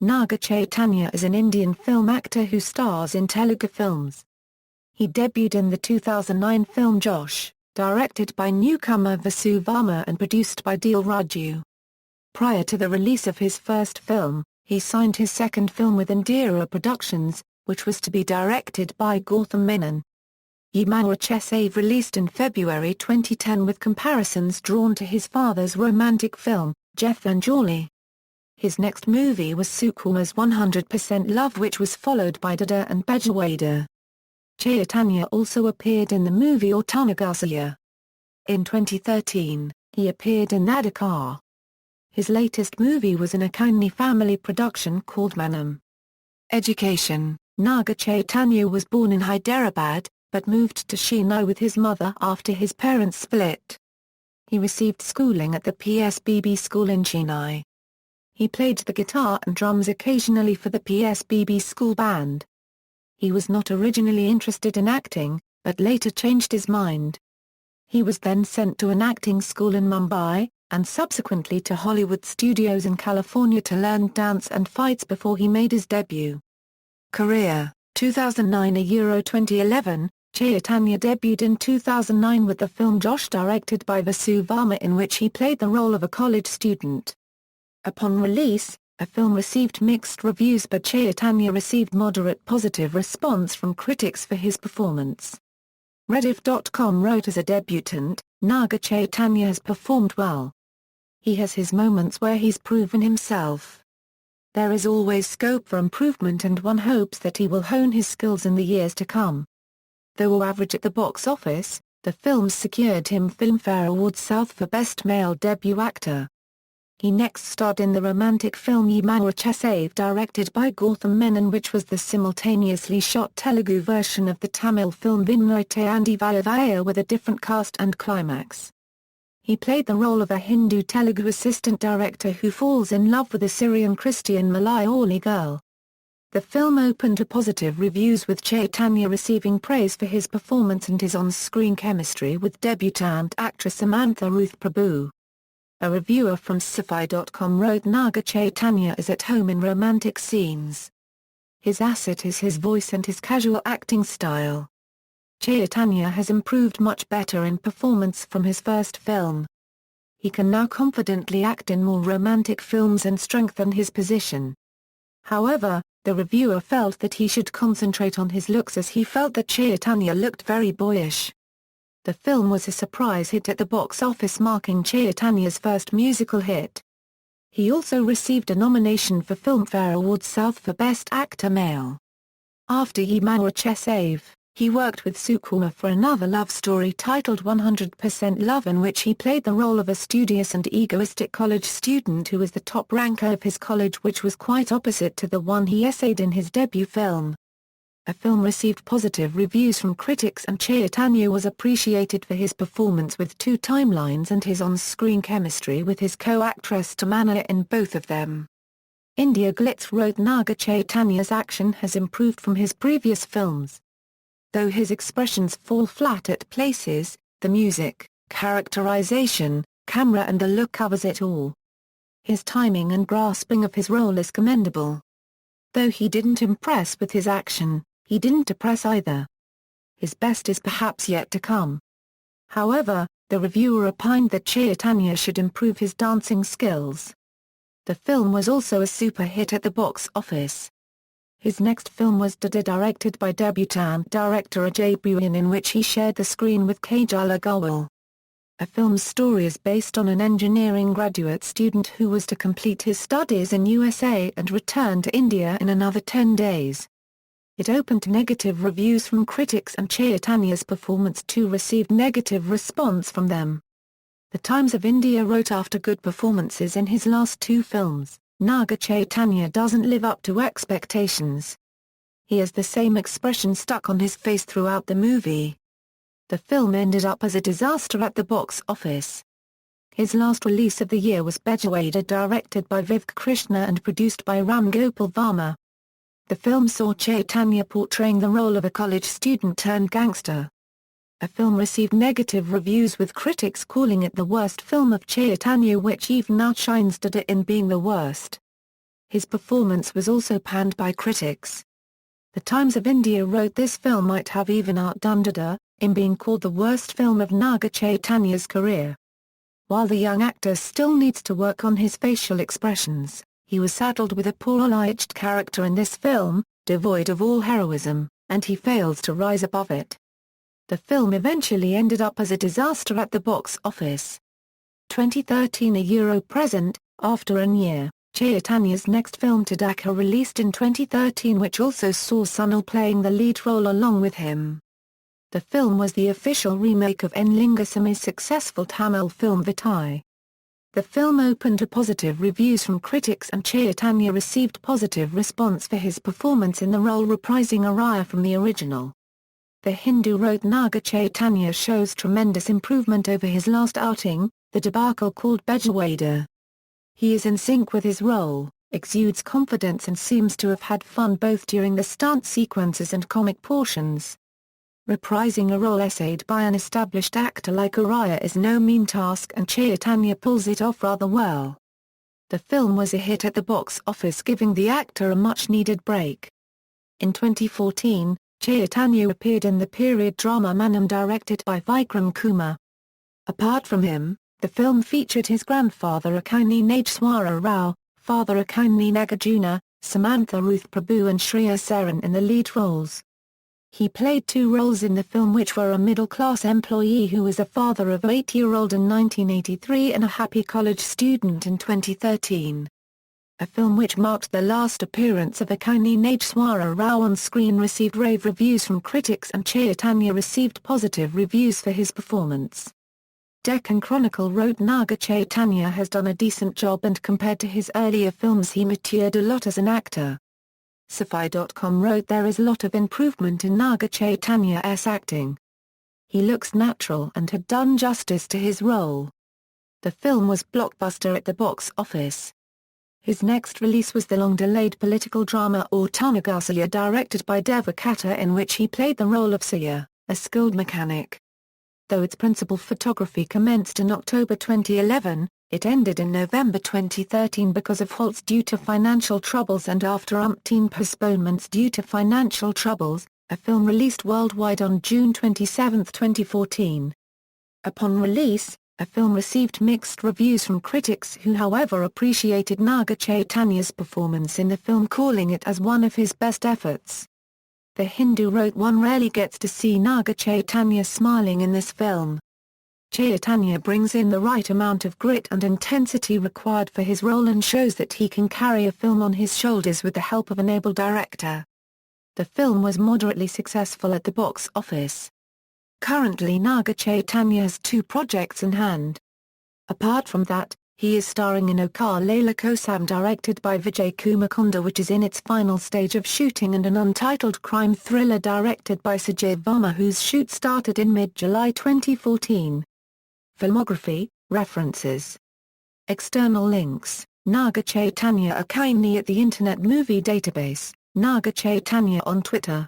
Naga Chaitanya is an Indian film actor who stars in Telugu films. He debuted in the 2009 film Josh, directed by newcomer Vasu Varma and produced by Dil Raju. Prior to the release of his first film, he signed his second film with Indira Productions, which was to be directed by Gautham Menon. Maaya Chesave released in February 2010 with comparisons drawn to his father's romantic film, Geethanjali. His next movie was Sukumar's 100% Love, which was followed by Dhada and Bejawada. Chaitanya also appeared in the movie Autonagar Surya. In 2013, he appeared in Thadaka. His latest movie was an Akkineni family production called Manam. Education: Naga Chaitanya was born in Hyderabad, but moved to Chennai with his mother after his parents split. He received schooling at the PSBB school in Chennai. He played the guitar and drums occasionally for the PSBB school band. He was not originally interested in acting, but later changed his mind. He was then sent to an acting school in Mumbai, and subsequently to Hollywood studios in California to learn dance and fights before he made his debut. Career: 2009 to Euro 2011, Chaitanya debuted in 2009 with the film Josh, directed by Vasu Varma, in which he played the role of a college student. Upon release, the film received mixed reviews, but Chaitanya received moderate positive response from critics for his performance. Rediff.com wrote, as a debutant, Naga Chaitanya has performed well. He has his moments where he's proven himself. There is always scope for improvement, and one hopes that he will hone his skills in the years to come. Though average at the box office, the film secured him Filmfare Award South for Best Male Debut Actor. He next starred in the romantic film Maaya Chesave, directed by Gautham Menon, which was the simultaneously shot Telugu version of the Tamil film Vinnayate Andi Valavaya with a different cast and climax. He played the role of a Hindu Telugu assistant director who falls in love with a Syrian Christian Malayali girl. The film opened to positive reviews, with Chaitanya receiving praise for his performance and his on-screen chemistry with debutante actress Samantha Ruth Prabhu. A reviewer from sci-fi.com wrote, Naga Chaitanya is at home in romantic scenes. His asset is his voice and his casual acting style. Chaitanya has improved much better in performance from his first film. He can now confidently act in more romantic films and strengthen his position. However, the reviewer felt that he should concentrate on his looks, as he felt that Chaitanya looked very boyish. The film was a surprise hit at the box office, marking Chaitanya's first musical hit. He also received a nomination for Filmfare Award South for Best Actor Male. After Maaya Chesave, he worked with Sukumar for another love story titled 100% Love, in which he played the role of a studious and egoistic college student who was the top ranker of his college, which was quite opposite to the one he essayed in his debut film. The film received positive reviews from critics, and Chaitanya was appreciated for his performance with two timelines and his on-screen chemistry with his co-actress Tamanna in both of them. India Glitz wrote, Naga Chaitanya's action has improved from his previous films. Though his expressions fall flat at places, the music, characterization, camera and the look covers it all. His timing and grasping of his role is commendable. Though he didn't impress with his action, he didn't depress either. His best is perhaps yet to come. However, the reviewer opined that Chaitanya should improve his dancing skills. The film was also a super hit at the box office. His next film was Dhada, directed by debutante director Ajay Bhuyan, in which he shared the screen with Kajal Agarwal. The film's story is based on an engineering graduate student who was to complete his studies in USA and return to India in another 10 days. It opened to negative reviews from critics, and Chaitanya's performance too received negative response from them. The Times of India wrote, after good performances in his last two films, Naga Chaitanya doesn't live up to expectations. He has the same expression stuck on his face throughout the movie. The film ended up as a disaster at the box office. His last release of the year was Bejawada, directed by Vivek Krishna and produced by Ram Gopal Varma. The film saw Chaitanya portraying the role of a college student turned gangster. The film received negative reviews, with critics calling it the worst film of Chaitanya, which even outshines Dhada in being the worst. His performance was also panned by critics. The Times of India wrote this film might have even outdone Dhada, in being called the worst film of Naga Chaitanya's career. While the young actor still needs to work on his facial expressions, he was saddled with a poorly-aged character in this film, devoid of all heroism, and he fails to rise above it. The film eventually ended up as a disaster at the box office. 2013 A Euro present, after a year, Chaitanya's next film Thadaka released in 2013 which also saw Sunil playing the lead role along with him. The film was the official remake of N. Lingasami's successful Tamil film Vittai. The film opened to positive reviews from critics and Chaitanya received positive response for his performance in the role reprising Araya from the original. The Hindu wrote Naga Chaitanya shows tremendous improvement over his last outing, the debacle called Bejawada. He is in sync with his role, exudes confidence and seems to have had fun both during the stunt sequences and comic portions. Reprising a role essayed by an established actor like Araya is no mean task and Chaitanya pulls it off rather well. The film was a hit at the box office giving the actor a much-needed break. In 2014, Chaitanya appeared in the period drama Manam directed by Vikram Kumar. Apart from him, the film featured his grandfather Akkineni Nageswara Rao, father Akkineni Nagarjuna, Samantha Ruth Prabhu and Shreya Saran in the lead roles. He played two roles in the film which were a middle-class employee who was a father of an 8-year-old in 1983 and a happy college student in 2013. A film which marked the last appearance of Akkineni Nageswara Rao on screen received rave reviews from critics and Chaitanya received positive reviews for his performance. Deccan Chronicle wrote Naga Chaitanya has done a decent job and compared to his earlier films he matured a lot as an actor. Sci-Fi.com wrote there is a lot of improvement in Naga Chaitanya's acting. He looks natural and had done justice to his role. The film was blockbuster at the box office. His next release was the long-delayed political drama Autonagar Surya directed by Devakata in which he played the role of Surya, a skilled mechanic. Though its principal photography commenced in October 2011, it ended in November 2013 because of halts due to financial troubles and after umpteen postponements due to financial troubles, a film released worldwide on June 27, 2014. Upon release, a film received mixed reviews from critics who however appreciated Naga Chaitanya's performance in the film calling it as one of his best efforts. The Hindu wrote one rarely gets to see Naga Chaitanya smiling in this film. Chaitanya brings in the right amount of grit and intensity required for his role and shows that he can carry a film on his shoulders with the help of an able director. The film was moderately successful at the box office. Currently Naga Chaitanya has 2 projects in hand. Apart from that, he is starring in Okar Laila Kosam directed by Vijay Kumar Konda which is in its final stage of shooting and an untitled crime thriller directed by Sujeev Varma whose shoot started in mid-July 2014. Filmography, references. External links, Naga Chaitanya Akkineni at the Internet Movie Database, Naga Chaitanya on Twitter.